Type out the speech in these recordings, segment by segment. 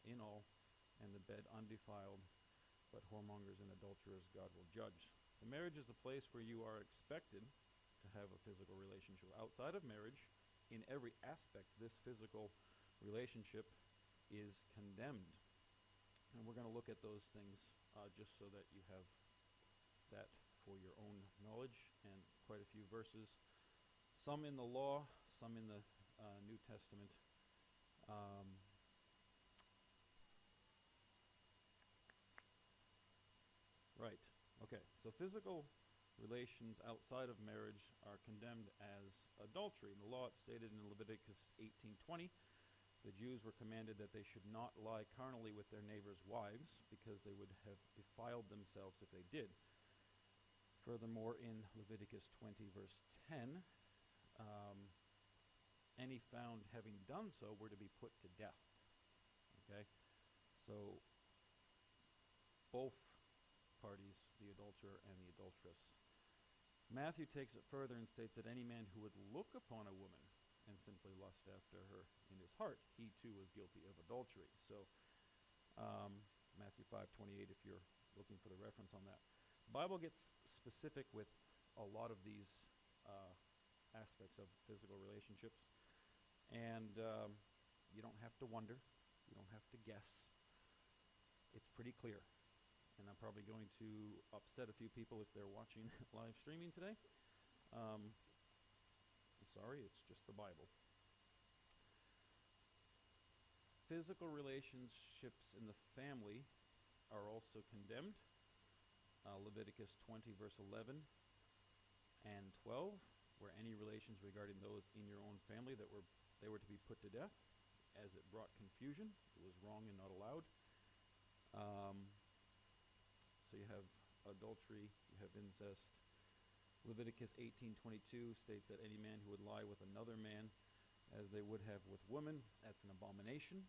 in all, and the bed undefiled, but whoremongers and adulterers God will judge. The marriage is the place where you are expected to have a physical relationship. Outside of marriage, in every aspect, this physical relationship is condemned. And we're going to look at those things just so that you have that for your own knowledge, and quite a few verses, some in the law, some in the New Testament. Right, okay, so physical relations outside of marriage are condemned as adultery. In the law, it's stated in Leviticus 18:20, the Jews were commanded that they should not lie carnally with their neighbors' wives, because they would have defiled themselves if they did. Furthermore, in Leviticus 20, verse 10, any found having done so were to be put to death. Okay? So, both parties, the adulterer and the adulteress. Matthew takes it further and states that any man who would look upon a woman and simply lust after her in his heart, he too is guilty of adultery. So, Matthew 5:28, if you're looking for the reference on that. The Bible gets specific with a lot of these aspects of physical relationships, and you don't have to wonder, you don't have to guess. It's pretty clear, and I'm probably going to upset a few people if they're watching live streaming today. I'm sorry, it's just the Bible. Physical relationships in the family are also condemned. Leviticus 20, verse 11 and 12, where any relations regarding those in your own family they were to be put to death, as it brought confusion. It was wrong and not allowed. So you have adultery, you have incest. Leviticus 18:22 states that any man who would lie with another man as they would have with women, that's an abomination.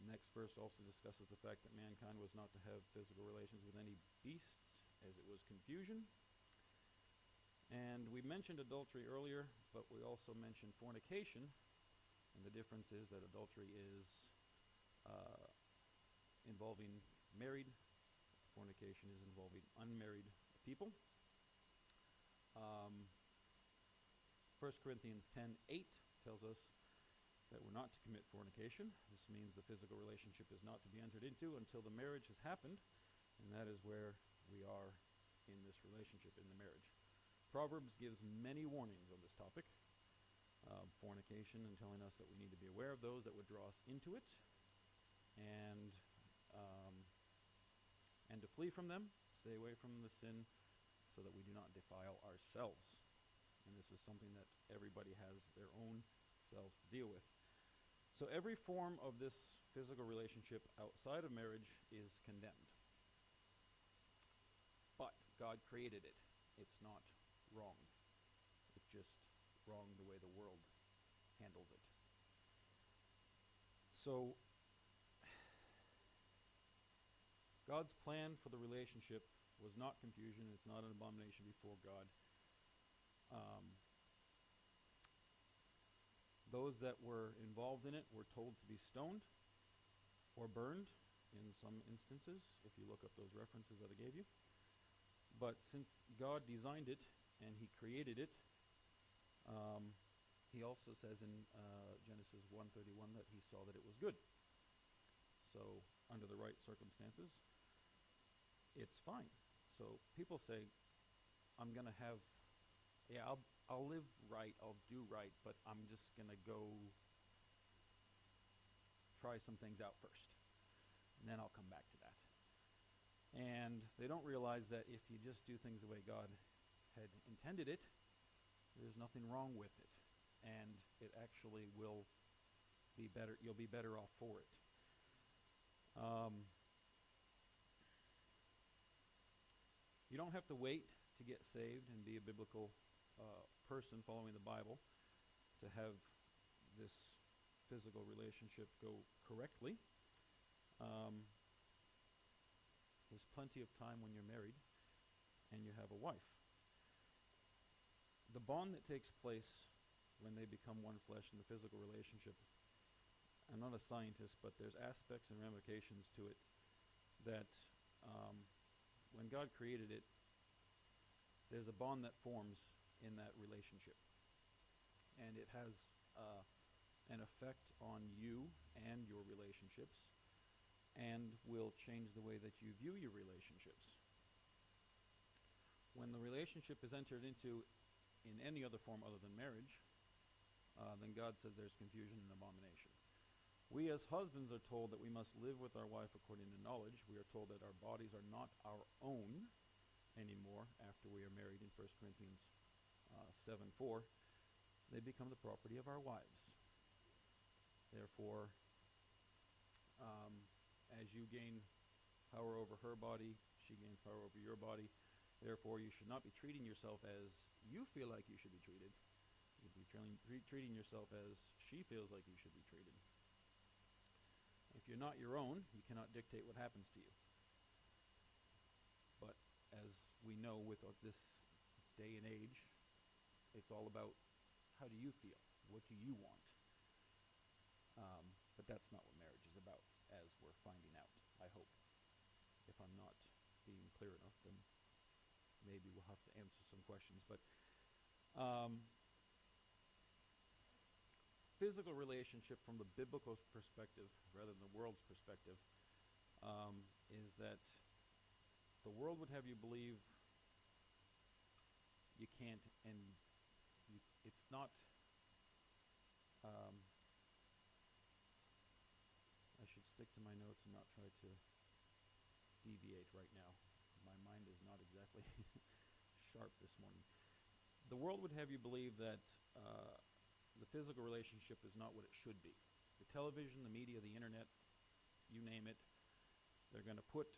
Next verse also discusses the fact that mankind was not to have physical relations with any beasts, as it was confusion. And we mentioned adultery earlier, but we also mentioned fornication. And the difference is that adultery is involving married. Fornication is involving unmarried people. 1 Corinthians 10:8 tells us that we're not to commit fornication. This means the physical relationship is not to be entered into until the marriage has happened, and that is where we are in this relationship, in the marriage. Proverbs gives many warnings on this topic, fornication, and telling us that we need to be aware of those that would draw us into it, and to flee from them, stay away from the sin, so that we do not defile ourselves. And this is something that everybody has their own selves to deal with. So every form of this physical relationship outside of marriage is condemned. But God created it. It's not wrong. It's just wrong the way the world handles it. So God's plan for the relationship was not confusion. It's not an abomination before God. Those that were involved in it were told to be stoned or burned in some instances, if you look up those references that I gave you. But since God designed it and he created it, he also says in Genesis 1:31 that he saw that it was good. So under the right circumstances, it's fine. So people say, I'm going to have, I'll live right, I'll do right, but I'm just going to go try some things out first, and then I'll come back to that. And they don't realize that if you just do things the way God had intended it, there's nothing wrong with it, and it actually will be better. You'll be better off for it. You don't have to wait to get saved and be a biblical person following the Bible to have this physical relationship go correctly. There's plenty of time when you're married and you have a wife. The bond that takes place when they become one flesh in the physical relationship I'm not a scientist, but there's aspects and ramifications to it that when God created it, there's a bond that forms in that relationship. And it has an effect on you and your relationships, and will change the way that you view your relationships. When the relationship is entered into in any other form other than marriage, then God says there's confusion and abomination. We as husbands are told that we must live with our wife according to knowledge. We are told that our bodies are not our own anymore after we are married in 1 Corinthians 7:4. They become the property of our wives. Therefore, as you gain power over her body, she gains power over your body. Therefore, you should not be treating yourself as you feel like you should be treated. You should be treating yourself as she feels like you should be treated. If you're not your own, you cannot dictate what happens to you. But as we know with this day and age, it's all about how do you feel? What do you want? But that's not what marriage is about, as we're finding out, I hope. If I'm not being clear enough, then maybe we'll have to answer some questions. But physical relationship from the biblical perspective, rather than the world's perspective, is that the world would have you believe you can't, and it's not. I should stick to my notes and not try to deviate right now. My mind is not exactly sharp this morning. The world would have you believe that the physical relationship is not what it should be. The television, the media, the internet, you name it, they're going to put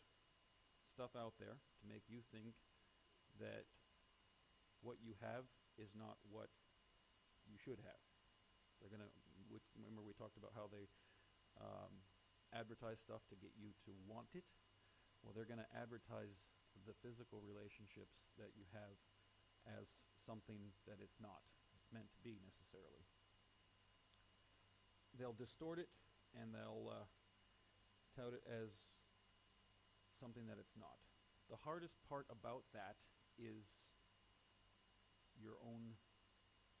stuff out there to make you think that what you have is not what you should have. They're going to, remember we talked about how they advertise stuff to get you to want it. Well, they're going to advertise the physical relationships that you have as something that it's not meant to be necessarily. They'll distort it and they'll tout it as something that it's not. The hardest part about that is your own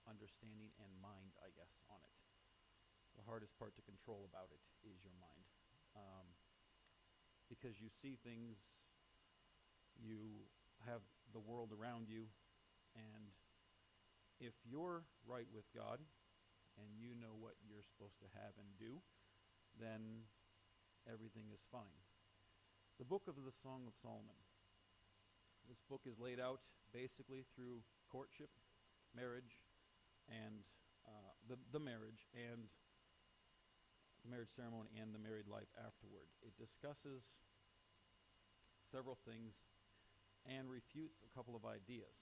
understanding and mind, I guess, on it. The hardest part to control about it is your mind. Because you see things, you have the world around you, and if you're right with God and you know what you're supposed to have and do, then everything is fine. The book of the Song of Solomon. This book is laid out basically through courtship, marriage, and the marriage and the marriage ceremony and the married life afterward. It discusses several things and refutes a couple of ideas.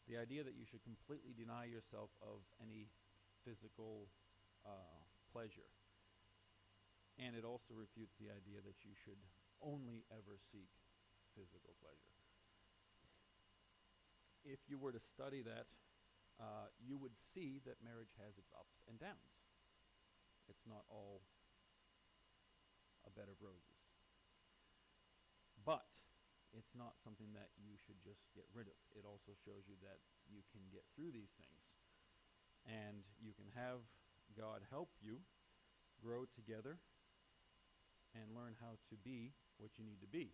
The idea that you should completely deny yourself of any physical pleasure. And it also refutes the idea that you should only ever seek physical pleasure. If you were to study that, you would see that marriage has its ups and downs. It's not all a bed of roses. But it's not something that you should just get rid of. It also shows you that you can get through these things. And you can have God help you grow together and learn how to be what you need to be.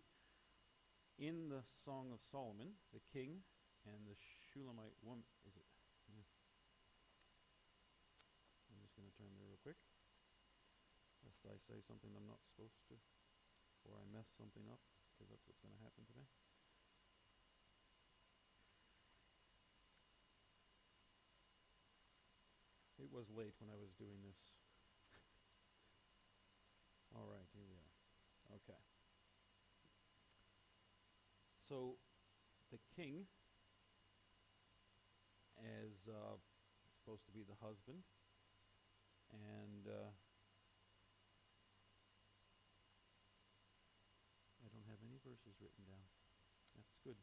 In the Song of Solomon, the king and the Shulamite woman, is it? Yeah. I'm just going to turn there real quick, lest I say something I'm not supposed to, or I mess something up, because that's what's going to happen today. It was late when I was doing this. All right, here we are. Okay. So, the king, as supposed to be the husband, and I don't have any verses written down. That's good.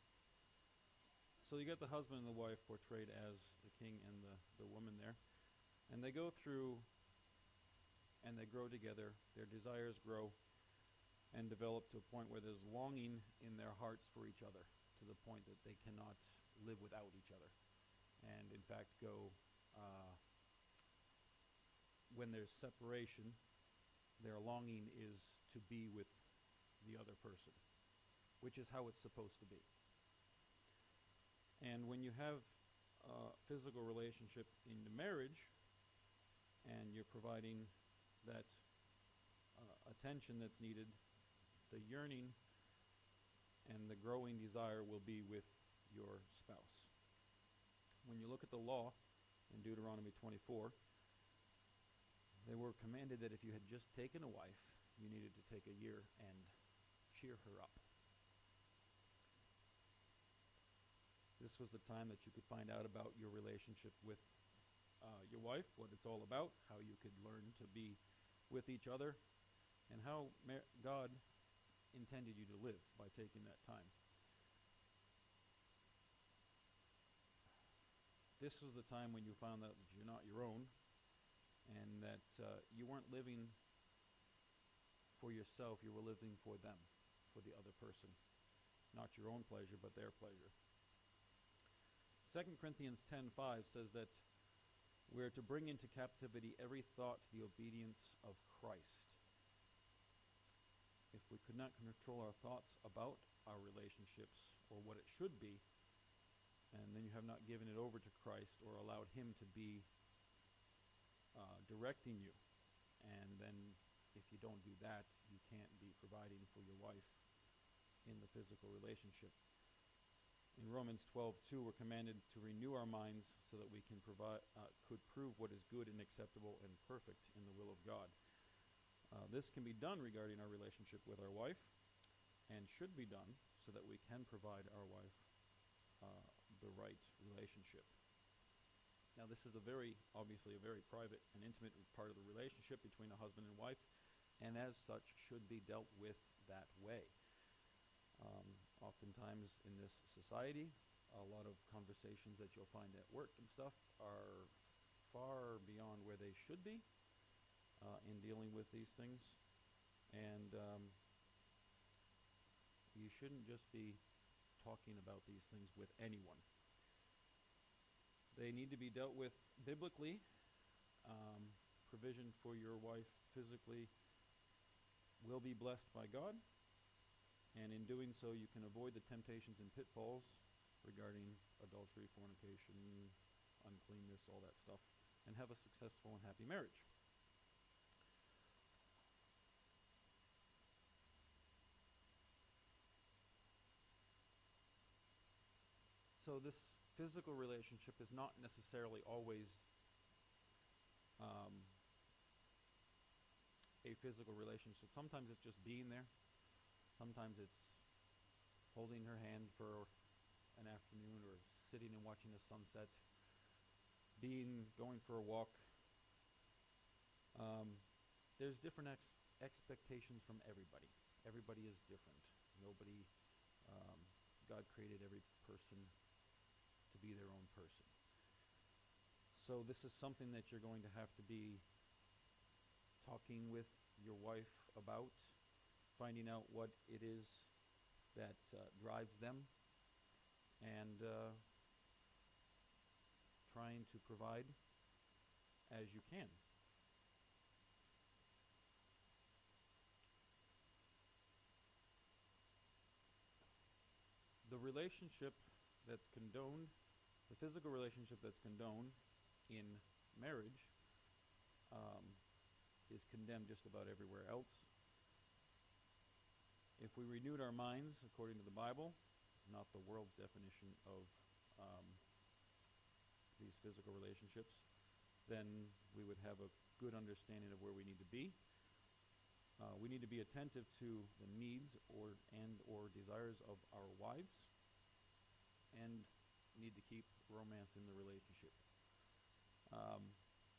So you got the husband and the wife portrayed as the king and the woman there. And they go through and they grow together, their desires grow and develop to a point where there's longing in their hearts for each other, to the point that they cannot live without each other. And in fact when there's separation, their longing is to be with the other person, which is how it's supposed to be. And when you have a physical relationship in the marriage, and you're providing that attention that's needed, the yearning and the growing desire will be with your spouse. When you look at the law in Deuteronomy 24, they were commanded that if you had just taken a wife, you needed to take a year and cheer her up. This was the time that you could find out about your relationship with your wife, what it's all about, how you could learn to be with each other, and how God intended you to live by taking that time. This was the time when you found out that you're not your own, and that you weren't living for yourself, you were living for them, for the other person. Not your own pleasure, but their pleasure. 2 Corinthians 10:5 says that we're to bring into captivity every thought to the obedience of Christ. If we could not control our thoughts about our relationships or what it should be, and then you have not given it over to Christ or allowed Him to be directing you, and then if you don't do that, you can't be providing for your wife in the physical relationship. In Romans 12:2, we're commanded to renew our minds so that we can could prove what is good and acceptable and perfect in the will of God. This can be done regarding our relationship with our wife, and should be done so that we can provide our wife the right relationship. Now, this is obviously a very private and intimate part of the relationship between a husband and wife, and as such should be dealt with that way. Oftentimes in this society, a lot of conversations that you'll find at work and stuff are far beyond where they should be in dealing with these things, and you shouldn't just be talking about these things with anyone. They need to be dealt with biblically. Provision for your wife physically will be blessed by God, and in doing so you can avoid the temptations and pitfalls regarding adultery, fornication, uncleanness, all that stuff, and have a successful and happy marriage. So this physical relationship is not necessarily always a physical relationship. Sometimes it's just being there. Sometimes it's holding her hand for an afternoon, or sitting and watching the sunset, going for a walk. There's different expectations from everybody. Everybody is different. Nobody, God created every person to be their own person. So this is something that you're going to have to be talking with your wife about, finding out what it is that drives them, and trying to provide as you can. The relationship that's condoned, the physical relationship that's condoned in marriage, is condemned just about everywhere else. If we renewed our minds according to the Bible, not the world's definition of these physical relationships, then we would have a good understanding of where we need to be. We need to be attentive to the needs or desires of our wives, and need to keep romance in the relationship.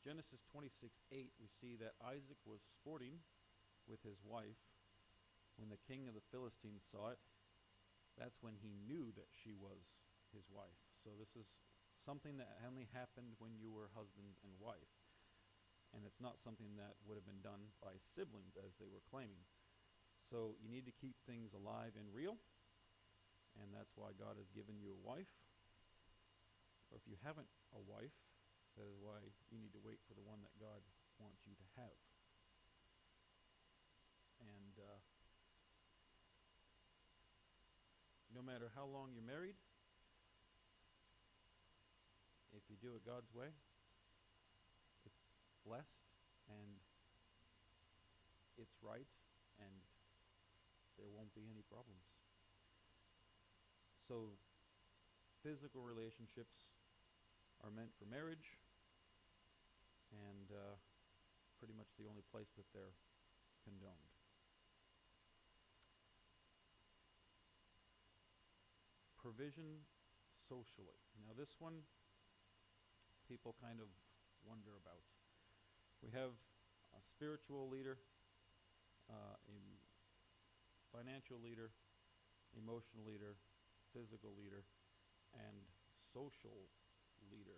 Genesis 26:8, we see that Isaac was sporting with his wife when the king of the Philistines saw it. That's when he knew that she was his wife. So this is something that only happened when you were husband and wife. and it's not something that would have been done by siblings as they were claiming. So you need to keep things alive and real, and that's why God has given you a wife. Or if you haven't a wife, that is why you need to wait for the one that God wants you to have. And no matter how long you're married, if you do it God's way, it's blessed and it's right, and there won't be any problems. So physical relationships are meant for marriage, and pretty much the only place that they're condoned. Provision socially. Now this one, people kind of wonder about. We have a spiritual leader, a financial leader, emotional leader, physical leader, and social leader,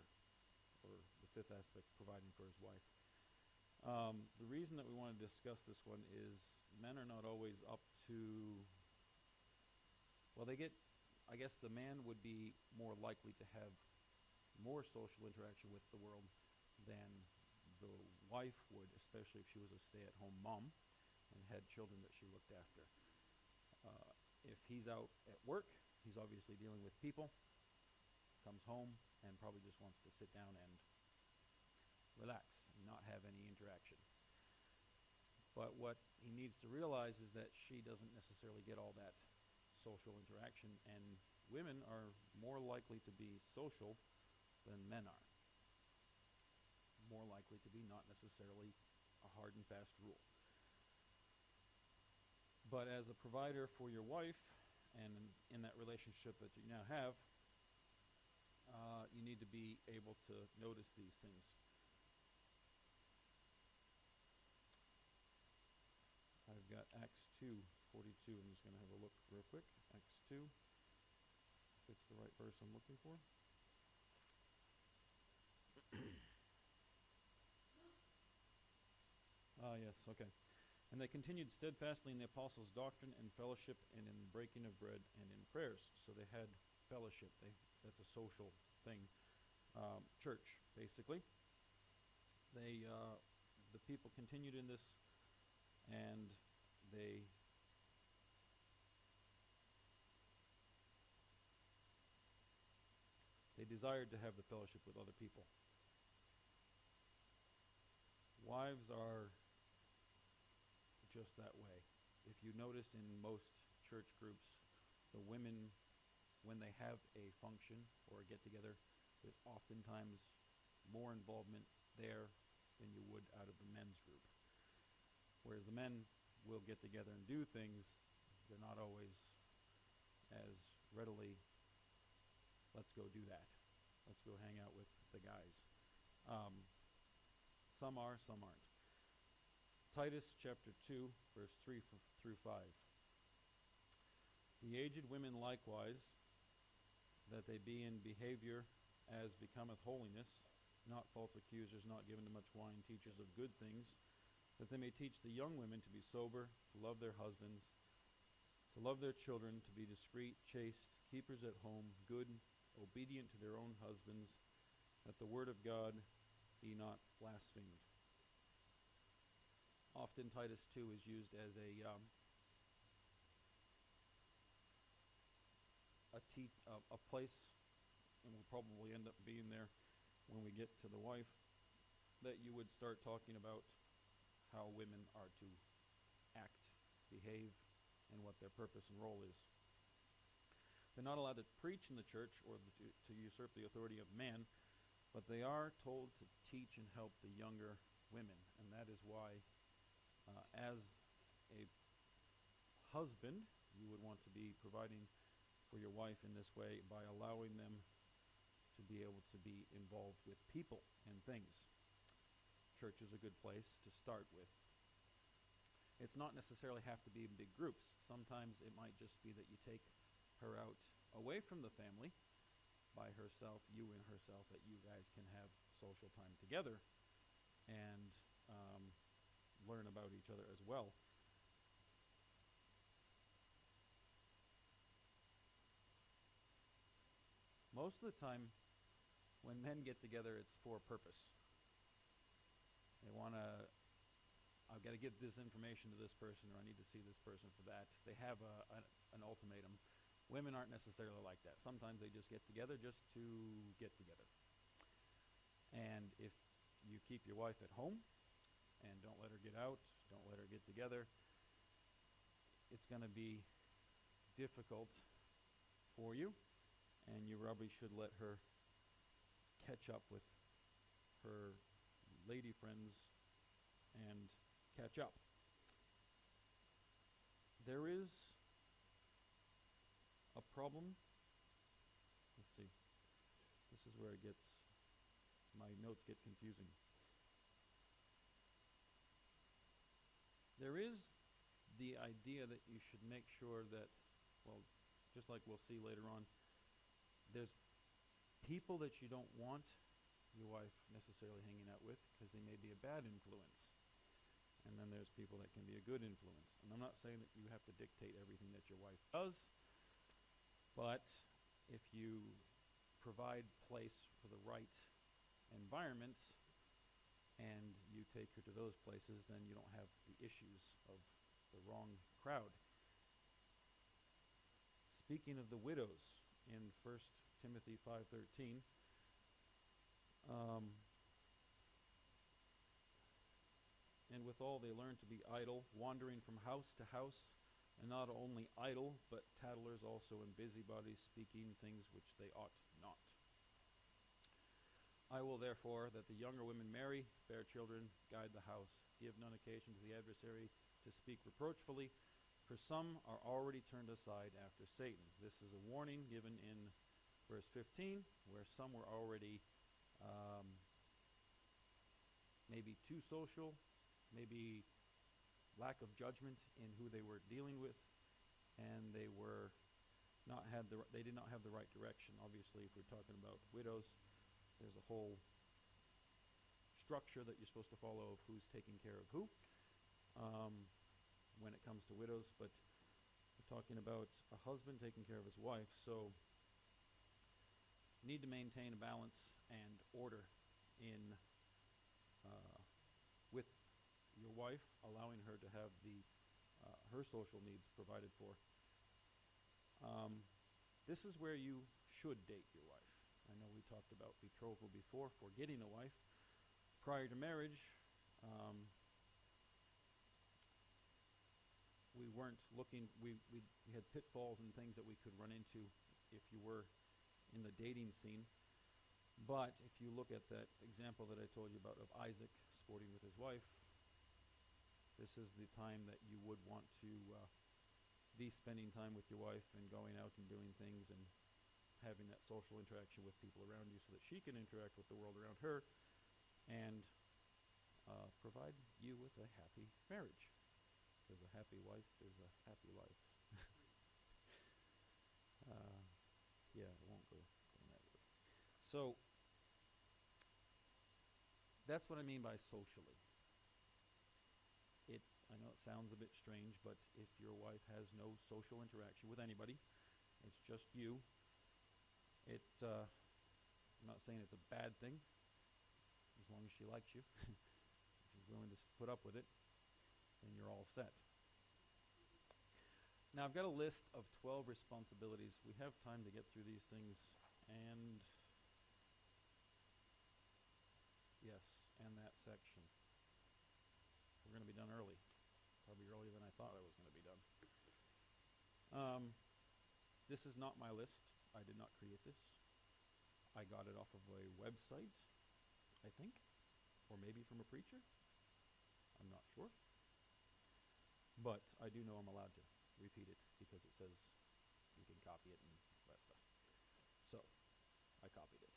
or the fifth aspect, providing for his wife. The reason that we want to discuss this one is men are not always up to, well, I guess the man would be more likely to have more social interaction with the world than the wife would, especially if she was a stay-at-home mom and had children that she looked after. If he's out at work, he's obviously dealing with people, comes home, and probably just wants to sit down and relax and not have any interaction. But what he needs to realize is that she doesn't necessarily get all that social interaction, and women are more likely to be social than men are. More likely to be, not necessarily a hard and fast rule. But as a provider for your wife, and in that relationship that you now have, you need to be able to notice these things. I've got Acts 2:42. I'm just going to have a look real quick. Acts 2. If it's the right verse I'm looking for. Yes, okay. And they continued steadfastly in the apostles' doctrine and fellowship, and in the breaking of bread and in prayers. So they had fellowship. That's a social thing. Church, basically. The people continued in this, and they desired to have the fellowship with other people. Wives are just that way. If you notice in most church groups, the women, when they have a function or a get-together, there's oftentimes more involvement there than you would out of the men's group. Whereas the men will get together and do things, they're not always as readily, let's go do that. Let's go hang out with the guys. Some are, some aren't. Titus chapter 2, verse 3 through 5. The aged women likewise, that they be in behavior as becometh holiness, not false accusers, not given to much wine, teachers of good things, that they may teach the young women to be sober, to love their husbands, to love their children, to be discreet, chaste, keepers at home, good, obedient to their own husbands, that the word of God be not blasphemed. Often Titus 2 is used as a place, and will probably end up being there when we get to the wife, that you would start talking about how women are to act, behave, and what their purpose and role is. They're not allowed to preach in the church or to usurp the authority of man, but they are told to teach and help the younger women. And that is why, as a husband, you would want to be providing for your wife in this way by allowing them to be able to be involved with people and things. Church is a good place to start with. It's not necessarily have to be in big groups. Sometimes it might just be that you take her out away from the family by herself, you and herself, that you guys can have social time together and learn about each other as well. Most of the time, when men get together, it's for a purpose. They want to, I've got to get this information to this person, or I need to see this person for that. They have an ultimatum. Women aren't necessarily like that. Sometimes they just get together just to get together. And if you keep your wife at home and don't let her get out, don't let her get together, it's going to be difficult for you, and you probably should let her catch up with her lady friends and catch up. There is a problem. Let's see. This is where my notes get confusing. There is the idea that you should make sure that, well, just like we'll see later on, there's people that you don't want your wife necessarily hanging out with because they may be a bad influence. And then there's people that can be a good influence. And I'm not saying that you have to dictate everything that your wife does, but if you provide place for the right environment and you take her to those places, then you don't have the issues of the wrong crowd. Speaking of the widows, in 1 Timothy 5:13, and withal they learn to be idle, wandering from house to house, and not only idle, but tattlers also, and busybodies, speaking things which they ought not. I will therefore that the younger women marry, bear children, guide the house, give none occasion to the adversary to speak reproachfully, for some are already turned aside after Satan. This is a warning given in verse 15, where some were already maybe too social, maybe lack of judgment in who they were dealing with, and they did not have the right direction. Obviously, if we're talking about widows, there's a whole structure that you're supposed to follow of who's taking care of who when it comes to widows, but we're talking about a husband taking care of his wife, so you need to maintain a balance and order in with your wife, allowing her to have her social needs provided for. This is where you should date your wife. I know we talked about betrothal before for getting a wife. Prior to marriage, we weren't looking, we had pitfalls and things that we could run into if you were in the dating scene. But if you look at that example that I told you about of Isaac sporting with his wife, this is the time that you would want to be spending time with your wife and going out and doing things and having that social interaction with people around you so that she can interact with the world around her and provide you with a happy marriage. Because a happy wife is a happy life. Yeah, I won't go in that way. So, that's what I mean by socially. I know it sounds a bit strange, but if your wife has no social interaction with anybody, it's just you, I'm not saying it's a bad thing, as long as she likes you, if she's willing to put up with it, then you're all set. Now I've got a list of 12 responsibilities. We have time to get through these things, and yes, and that section. We're going to be done early. Probably earlier than I thought I was going to be done. This is not my list. I did not create this. I got it off of a website, I think, or maybe from a preacher. I'm not sure. But I do know I'm allowed to repeat it because it says you can copy it and that stuff. So, I copied it.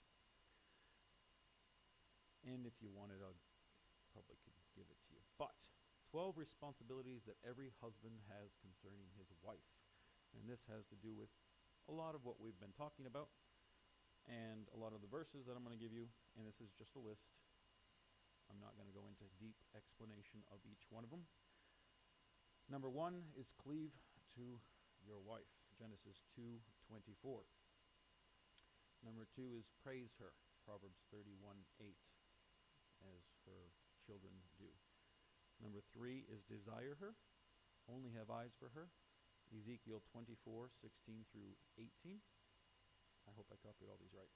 And if you wanted, I probably could give it to you. But 12 responsibilities that every husband has concerning his wife. And this has to do with a lot of what we've been talking about and a lot of the verses that I'm going to give you. And this is just a list. I'm not going to go into deep explanation of each one of them. Number 1 is cleave to your wife, Genesis 2:24. Number 2 is praise her, Proverbs 31:8, as her children do. Number 3 is desire her, only have eyes for her, Ezekiel 24:16 through 18. I hope I copied all these right.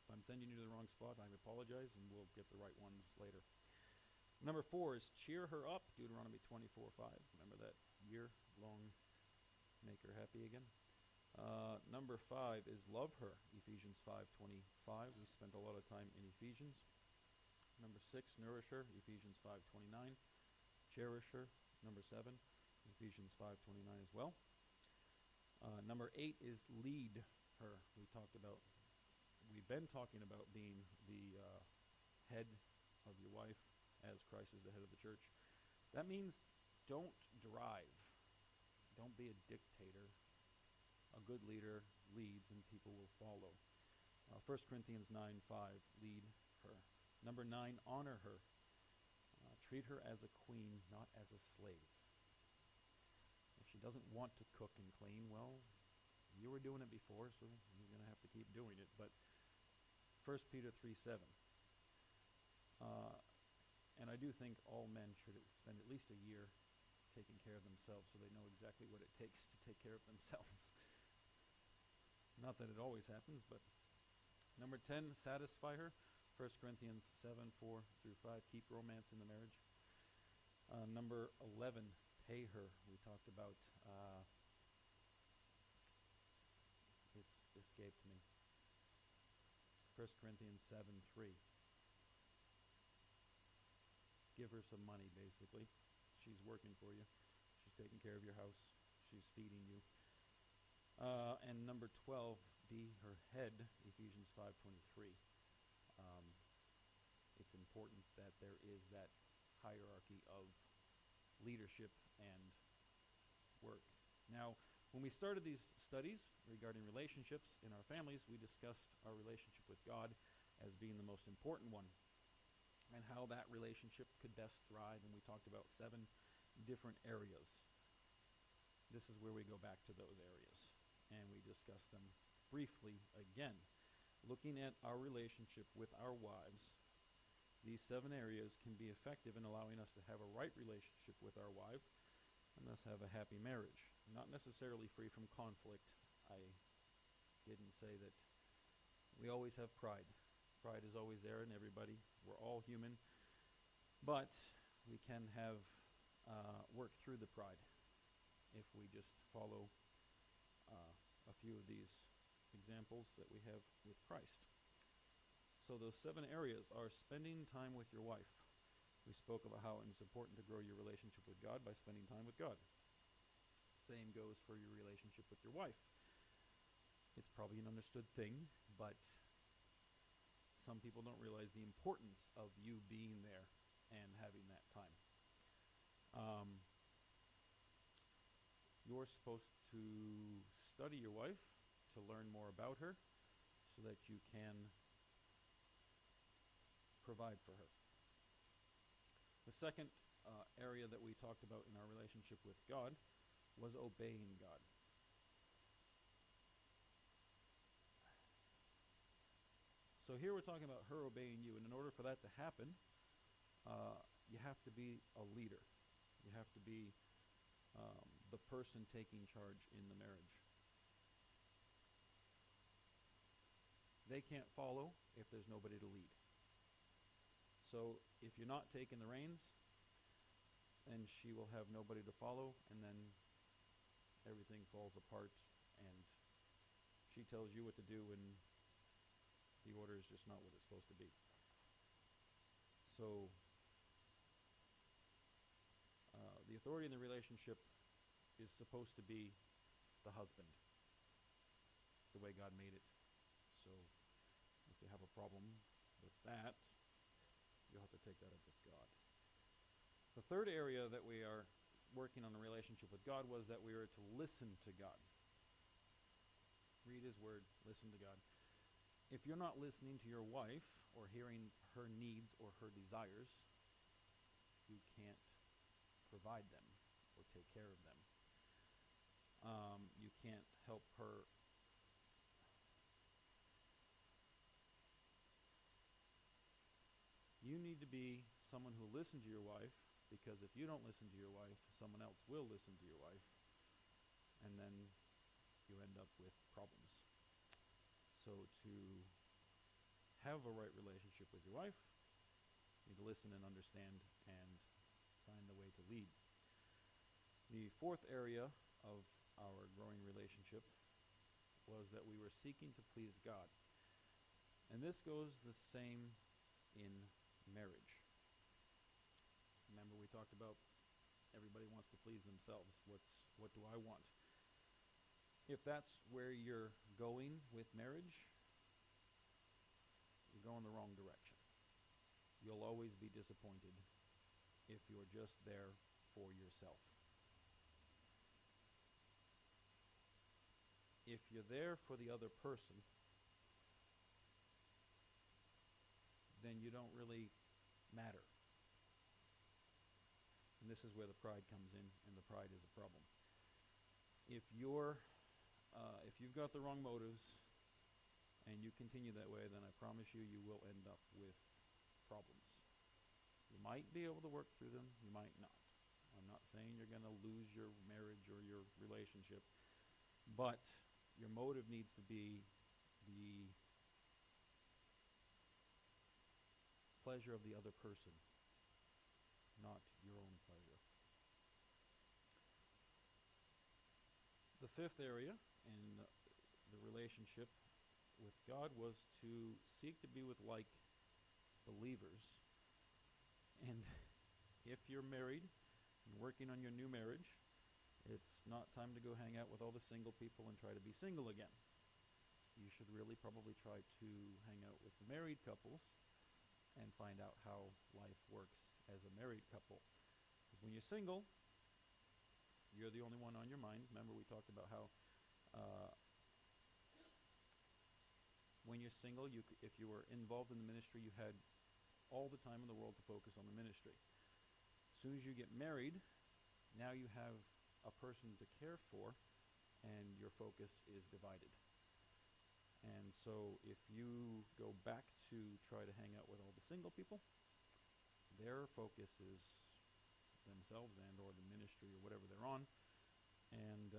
If I'm sending you to the wrong spot, I apologize, and we'll get the right ones later. Number 4 is cheer her up, Deuteronomy 24:5. Remember that year-long make her happy again? Number 5 is love her, Ephesians 5:25. We spent a lot of time in Ephesians. Number 6, nourish her, Ephesians 5:29. Cherish her, number 7, Ephesians 5:29 as well. Number 8 is lead her. We've been talking about being the head of your wife as Christ is the head of the church. That means don't drive. Don't be a dictator. A good leader leads and people will follow. 1 Corinthians 9:5, lead her. Number 9, honor her. Treat her as a queen, not as a slave. If she doesn't want to cook and clean, well, you were doing it before, so you're going to have to keep doing it. But 1 Peter 3:7. And I do think all men should spend at least a year taking care of themselves so they know exactly what it takes to take care of themselves. Not that it always happens, but number 10, satisfy her. 1 Corinthians 7:4 through 5, keep romance in the marriage. Number 11, pay her. We talked about, it's escaped me. 1 Corinthians 7:3. Give her some money, basically. She's working for you. She's taking care of your house. She's feeding you. And number 12, be her head, Ephesians 5:23. It's important that there is that hierarchy of leadership and work. Now, when we started these studies regarding relationships in our families, we discussed our relationship with God as being the most important one and how that relationship could best thrive, and we talked about 7 different areas. This is where we go back to those areas, and we discuss them briefly again. Looking at our relationship with our wives, these 7 areas can be effective in allowing us to have a right relationship with our wife and thus have a happy marriage. Not necessarily free from conflict. I didn't say that we always have pride. Pride is always there in everybody. We're all human. But we can have work through the pride if we just follow a few of these examples that we have with Christ. So those 7 areas are spending time with your wife. We spoke about how it's important to grow your relationship with God by spending time with God. Same goes for your relationship with your wife. It's probably an understood thing, but some people don't realize the importance of you being there and having that time. You're supposed to study your wife, to learn more about her, so that you can provide for her. The second area that we talked about in our relationship with God was obeying God. So here we're talking about her obeying you, and in order for that to happen, you have to be a leader. You have to be the person taking charge in the marriage. They can't follow if there's nobody to lead. So if you're not taking the reins, then she will have nobody to follow, and then everything falls apart, and she tells you what to do, and the order is just not what it's supposed to be. So the authority in the relationship is supposed to be the husband. It's the way God made it. So if you have a problem with that, you'll have to take that up with God. The third area that we are working on a relationship with God was that we are to listen to God. Read His Word, listen to God. If you're not listening to your wife or hearing her needs or her desires, you can't provide them or take care of them. You can't help her. You need to be someone who will listen to your wife, because if you don't listen to your wife, someone else will listen to your wife, and then you end up with problems. So to have a right relationship with your wife, you need to listen and understand and find the way to lead. The fourth area of our growing relationship was that we were seeking to please God. And this goes the same in marriage. Remember, we talked about everybody wants to please themselves. What do I want? If that's where you're going with marriage, you're going the wrong direction. You'll always be disappointed if you're just there for yourself. If you're there for the other person, then you don't really matter. And this is where the pride comes in, and the pride is a problem. If you've got the wrong motives and you continue that way, then I promise you, you will end up with problems. You might be able to work through them, you might not. I'm not saying you're going to lose your marriage or your relationship, but your motive needs to be the pleasure of the other person, not your own pleasure. The fifth area in the relationship with God was to seek to be with like believers. And if you're married and working on your new marriage, it's not time to go hang out with all the single people and try to be single again. You should really probably try to hang out with the married couples and find out how life works as a married couple. Because when you're single, you're the only one on your mind. Remember, we talked about how when you're single, if you were involved in the ministry, you had all the time in the world to focus on the ministry. As soon as you get married, now you have a person to care for, and your focus is divided. And so if you go back to try to hang out with all the single people, their focus is themselves and or the ministry or whatever they're on, and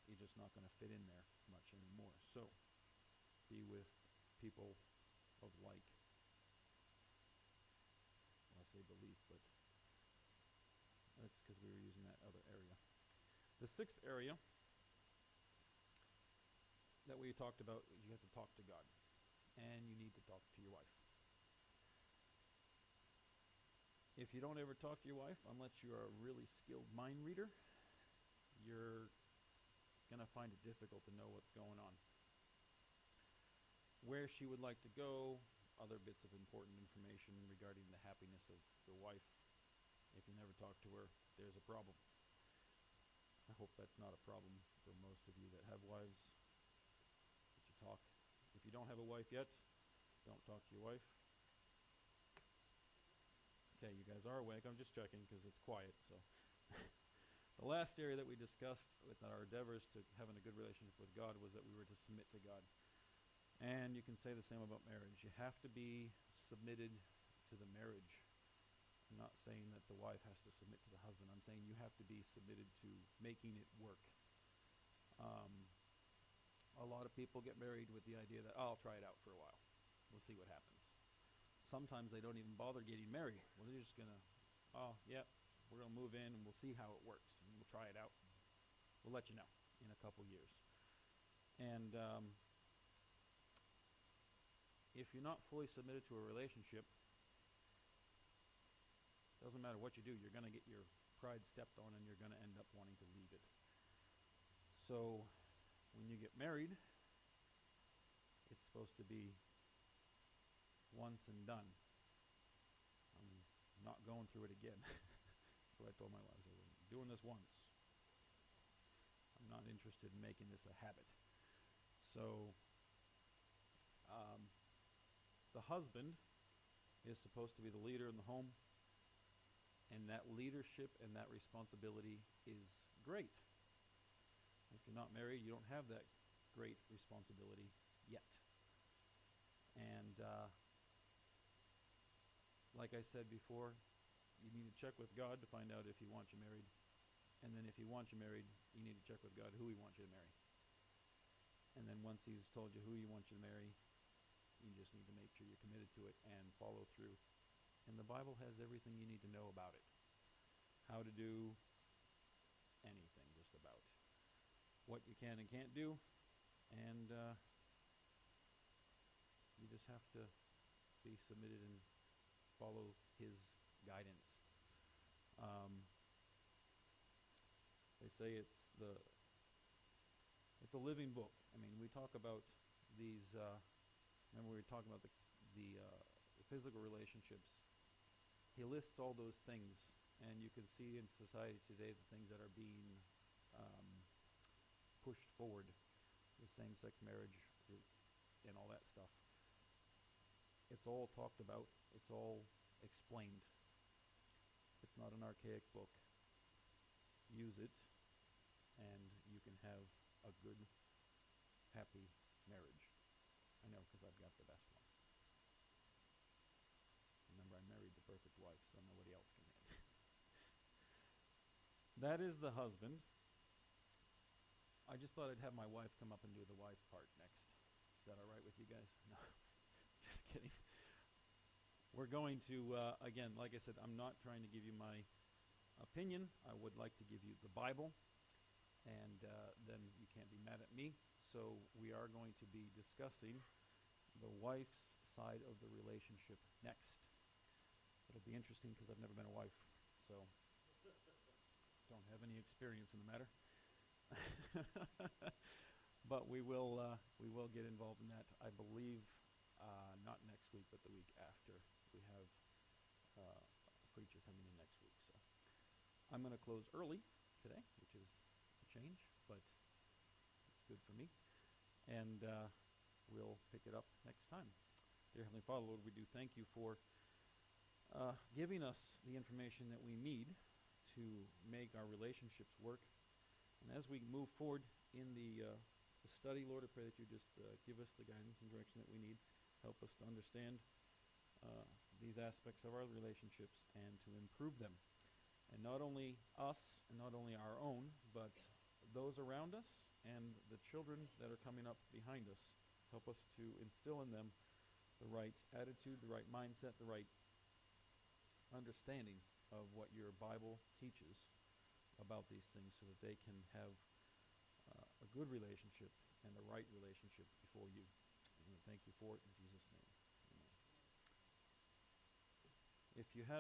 you're just not going to fit in there much anymore. So be with people of like, well, I say belief, but that's because we were using that other area. The sixth area that we talked about is you have to talk to God, and you need to talk to your wife. If you don't ever talk to your wife, unless you're a really skilled mind reader, you're going to find it difficult to know what's going on. Where she would like to go, other bits of important information regarding the happiness of the wife. If you never talk to her, there's a problem. I hope that's not a problem for most of you that have wives, that you talk. If you don't have a wife yet, don't talk to your wife. Okay, you guys are awake. I'm just checking because it's quiet. So, the last area that we discussed with our endeavors to having a good relationship with God was that we were to submit to God. And you can say the same about marriage. You have to be submitted to the marriage. I'm not saying that the wife has to submit to the husband. I'm saying you have to be submitted to making it work. A lot of people get married with the idea that, oh, I'll try it out for a while. We'll see what happens. Sometimes they don't even bother getting married. Well, they're just going to, oh, yeah, we're going to move in and we'll see how it works. And we'll try it out. We'll let you know in a couple years. And if you're not fully submitted to a relationship, doesn't matter what you do, you're going to get your pride stepped on and you're going to end up wanting to leave it. So when you get married, it's supposed to be once and done. I'm not going through it again. That's what I told my wife. I said, I'm doing this once. I'm not interested in making this a habit. So the the husband is supposed to be the leader in the home, and that leadership and that responsibility is great. If you're not married, you don't have that great responsibility yet. And like I said before, you need to check with God to find out if He wants you married. And then if He wants you married, you need to check with God who He wants you to marry. And then once He's told you who He wants you to marry, you just need to make sure you're committed to it and follow through. And the Bible has everything you need to know about it. How to do anything, just about. What you can and can't do. And you just have to be submitted and follow His guidance. They say it's a living book. I mean, we talk about these. Remember, we were talking about the physical relationships. He lists all those things, and you can see in society today the things that are being pushed forward, the same-sex marriage and all that stuff. It's all talked about. It's all explained. It's not an archaic book. Use it, and you can have a good, happy marriage. I know, because I've got the best one. Remember, I married the perfect wife, so nobody else can have it. That is the husband. I just thought I'd have my wife come up and do the wife part next. Is that all right with you guys? No, just kidding. We're going to, again, like I said, I'm not trying to give you my opinion. I would like to give you the Bible, and then you can't be mad at me. So we are going to be discussing the wife's side of the relationship next. It'll be interesting because I've never been a wife, so don't have any experience in the matter. But we will get involved in that. I believe not next week, but the week after. We have a preacher coming in next week, so I'm going to close early today, which is a change, but it's good for me. And we'll pick it up next time. Dear Heavenly Father, Lord, we do thank you for giving us the information that we need to make our relationships work. And as we move forward in the study, Lord, I pray that you just give us the guidance and direction that we need. Help us to understand these aspects of our relationships and to improve them. And not only us, and not only our own, but those around us and the children that are coming up behind us. Help us to instill in them the right attitude, the right mindset, the right understanding of what your Bible teaches about these things so that they can have a good relationship and a right relationship before you. And we thank you for it in Jesus' name. Amen. If you have